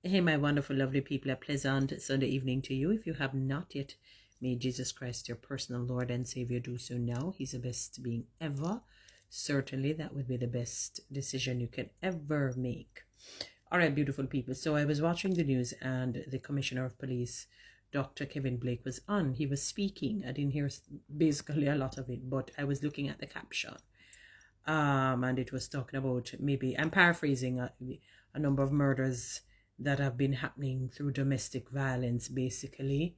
Hey, my wonderful, lovely people, a pleasant Sunday evening to you. If you have not yet made Jesus Christ your personal Lord and Savior, do so now. He's the best being ever. Certainly, that would be the best decision you can ever make. All right, beautiful people. So I was watching the news and the Commissioner of Police, Dr. Kevin Blake, was on. He was speaking. I didn't hear basically a lot of it, but I was looking at the caption. And it was talking about, maybe, I'm paraphrasing, a number of murders that have been happening through domestic violence, basically.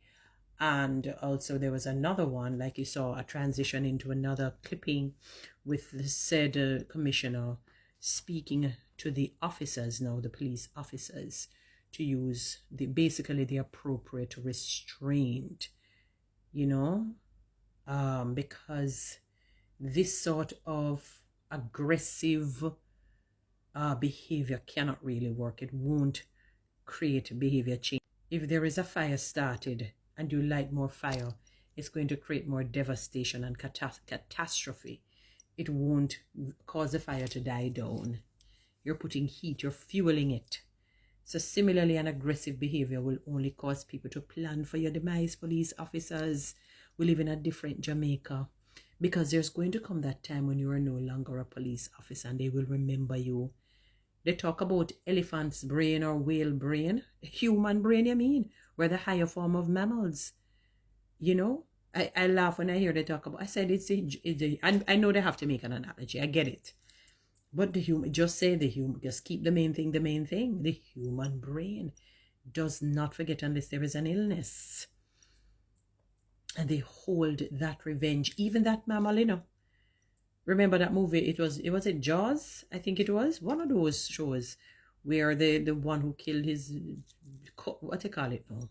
And also there was another one, like you saw, a transition into another clipping with the said commissioner speaking to the officers now, the police officers, to use basically the appropriate restraint, because this sort of aggressive behavior cannot really work. It won't create behavior change. If there is a fire started and you light more fire, it's going to create more devastation and catastrophe. It won't cause the fire to die down. You're putting heat, you're fueling it. So similarly, an aggressive behavior will only cause people to plan for your demise. Police officers, we live in a different Jamaica, because there's going to come that time when you are no longer a police officer and they will remember you. They talk about elephant's brain or whale brain. Human brain, you mean? We're the higher form of mammals. I laugh when I hear they talk about, I said I know they have to make an analogy. I get it. But just keep the main thing. The human brain does not forget unless there is an illness. And they hold that revenge. Even that mammal, Remember that movie? It was Jaws? I think it was one of those shows where the one who killed his, what do you call it now?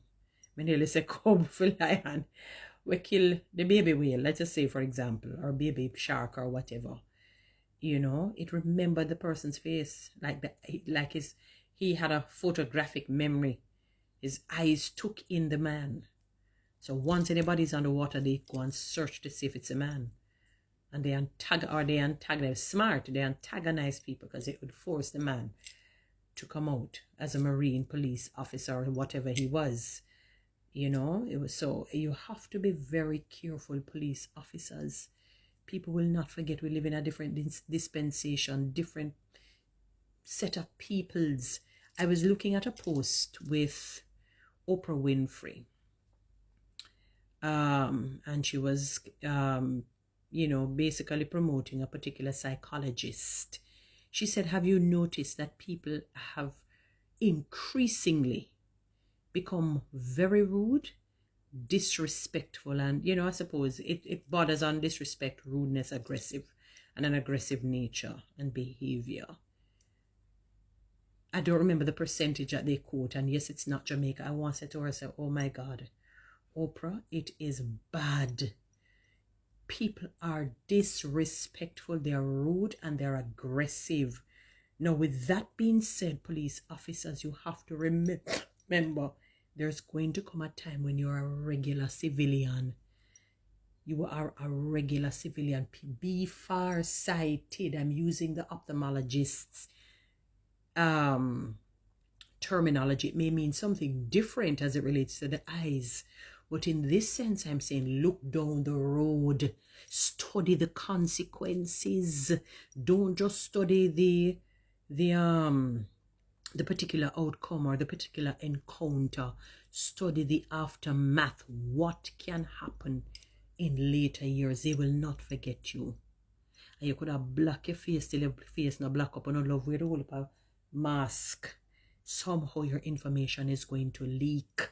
I nearly say cub for lion. We kill the baby whale, let's just say, for example, or baby shark or whatever. It remembered the person's face, he had a photographic memory. His eyes took in the man. So once anybody's underwater, they go and search to see if it's a man. And they antagonize, smart, they antagonize people because it would force the man to come out as a Marine police officer or whatever he was. It was, so you have to be very careful, police officers. People will not forget we live in a different dispensation, different set of peoples. I was looking at a post with Oprah Winfrey. And she was basically promoting a particular psychologist. She said, have you noticed that people have increasingly become very rude, disrespectful, and, I suppose it borders on disrespect, rudeness, an aggressive nature and behavior. I don't remember the percentage that they quote, and yes, it's not Jamaica. I once said to her, oh my God, Oprah, it is bad. People are disrespectful, they're rude, and they're aggressive. Now, with that being said, police officers, you have to remember there's going to come a time when you're a regular civilian. You are a regular civilian. Be far-sighted. I'm using the ophthalmologist's terminology. It may mean something different as it relates to the eyes. But in this sense, I'm saying look down the road. Study the consequences. Don't just study the particular outcome or the particular encounter. Study the aftermath. What can happen in later years? They will not forget you. And you could have black your face till your face not black up and not love with a whole heap of mask. Somehow your information is going to leak.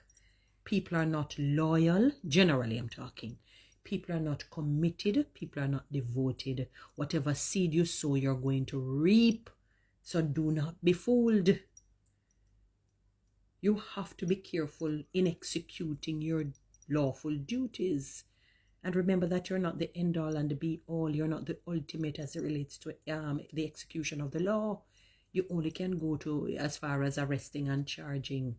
People are not loyal. Generally, I'm talking. People are not committed. People are not devoted. Whatever seed you sow, you're going to reap. So do not be fooled. You have to be careful in executing your lawful duties. And remember that you're not the end all and the be all. You're not the ultimate as it relates to the execution of the law. You only can go to as far as arresting and charging.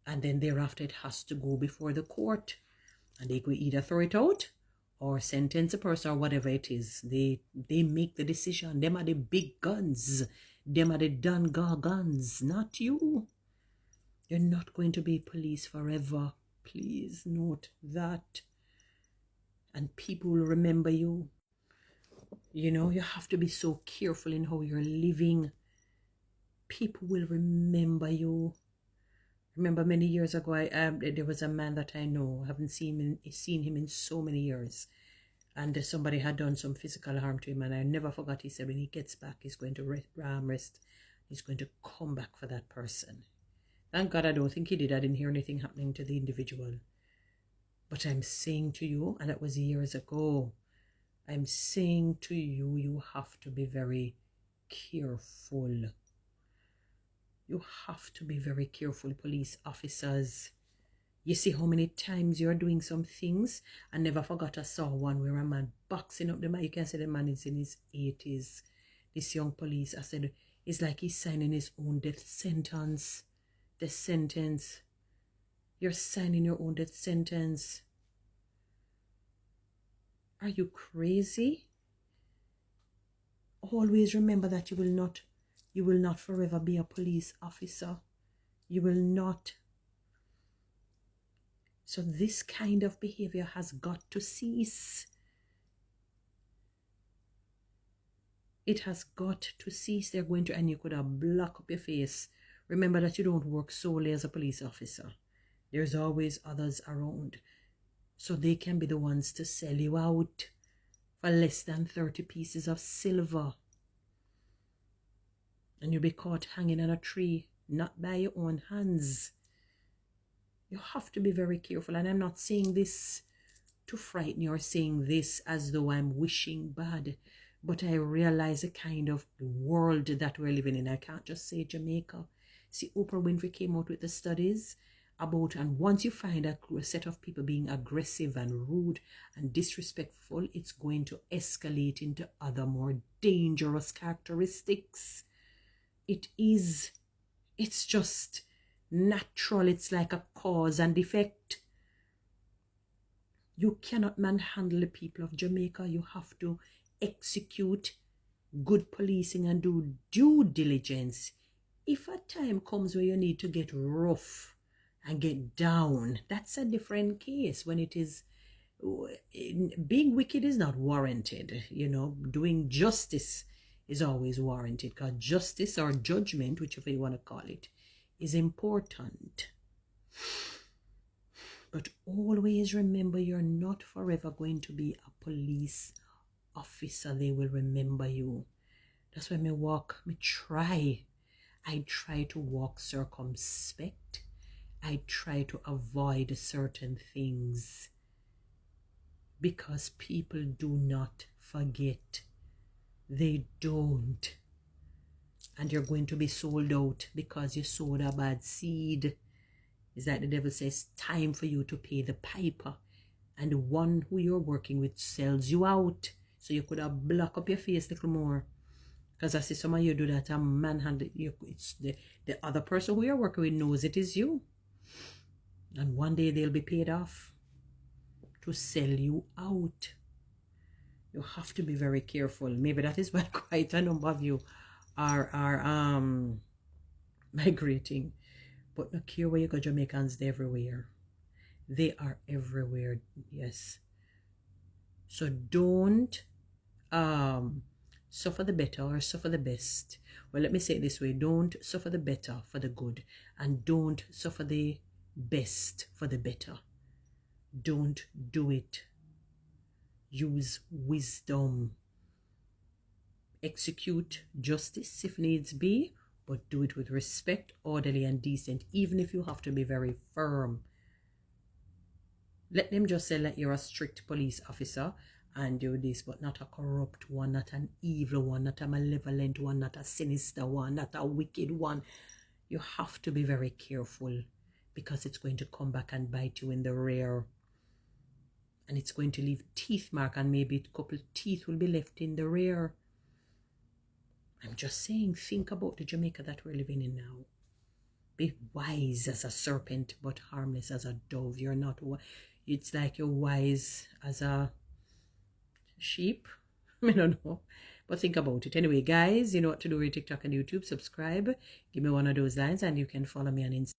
And then thereafter it has to go before the court. And they could either throw it out or sentence a person or whatever it is. They make the decision. Them are the big guns. Them are the done guns, not you. You're not going to be police forever. Please note that. And people will remember you. You know, you have to be so careful in how you're living. People will remember you. Remember many years ago, there was a man that I know. I haven't seen him in so many years. And somebody had done some physical harm to him. And I never forgot, he said when he gets back, he's going to rest. He's going to come back for that person. Thank God I don't think he did. I didn't hear anything happening to the individual. But I'm saying to you, and that was years ago, I'm saying to you, you have to be very careful. You have to be very careful, police officers. You see how many times you're doing some things. I never forgot I saw one where a man boxing up the man. You can say the man is in his 80s. This young police, I said, it's like he's signing his own death sentence. The sentence. You're signing your own death sentence. Are you crazy? Always remember that you will not forever be a police officer. You will not. So this kind of behavior has got to cease. It has got to cease. They're going to, and you could have blocked up your face. Remember that you don't work solely as a police officer. There's always others around. So they can be the ones to sell you out for less than 30 pieces of silver. And you'll be caught hanging on a tree, not by your own hands. You have to be very careful. And I'm not saying this to frighten you or saying this as though I'm wishing bad. But I realize the kind of world that we're living in. I can't just say Jamaica. See, Oprah Winfrey came out with the studies about, and once you find a set of people being aggressive and rude and disrespectful, it's going to escalate into other more dangerous characteristics. It is. It's just natural. It's like a cause and effect. You cannot manhandle the people of Jamaica. You have to execute good policing and do due diligence. If a time comes where you need to get rough and get down, that's a different case. When it is, being wicked is not warranted. You know, doing justice is always warranted, because justice or judgment, whichever you want to call it, is important. But always remember, you're not forever going to be a police officer. They will remember you. That's why I try to walk circumspect. I try to avoid certain things, because people do not forget. They don't. And you're going to be sold out because you sowed a bad seed. It's like the devil says, time for you to pay the piper. And the one who you're working with sells you out. So you could have blocked up your face a little more. Because I see some of you do that and manhandle you. It's the other person who you're working with knows it is you. And one day they'll be paid off to sell you out. You have to be very careful. Maybe that is why quite a number of you are migrating. But look here, where you go, Jamaicans, they're everywhere. They are everywhere, yes. So don't suffer the better or suffer the best. Well, let me say it this way. Don't suffer the better for the good, and don't suffer the best for the better. Don't do it. Use wisdom. Execute justice if needs be, but do it with respect, orderly and decent, even if you have to be very firm. Let them just say that you're a strict police officer and do this, but not a corrupt one, not an evil one, not a malevolent one, not a sinister one, not a wicked one. You have to be very careful, because it's going to come back and bite you in the rear. And it's going to leave teeth mark, and maybe a couple of teeth will be left in the rear. I'm just saying, think about the Jamaica that we're living in now. Be wise as a serpent, but harmless as a dove. You're not, it's like you're wise as a sheep. I don't know. But think about it. Anyway, guys, you know what to do with TikTok and YouTube. Subscribe. Give me one of those lines, and you can follow me on Instagram.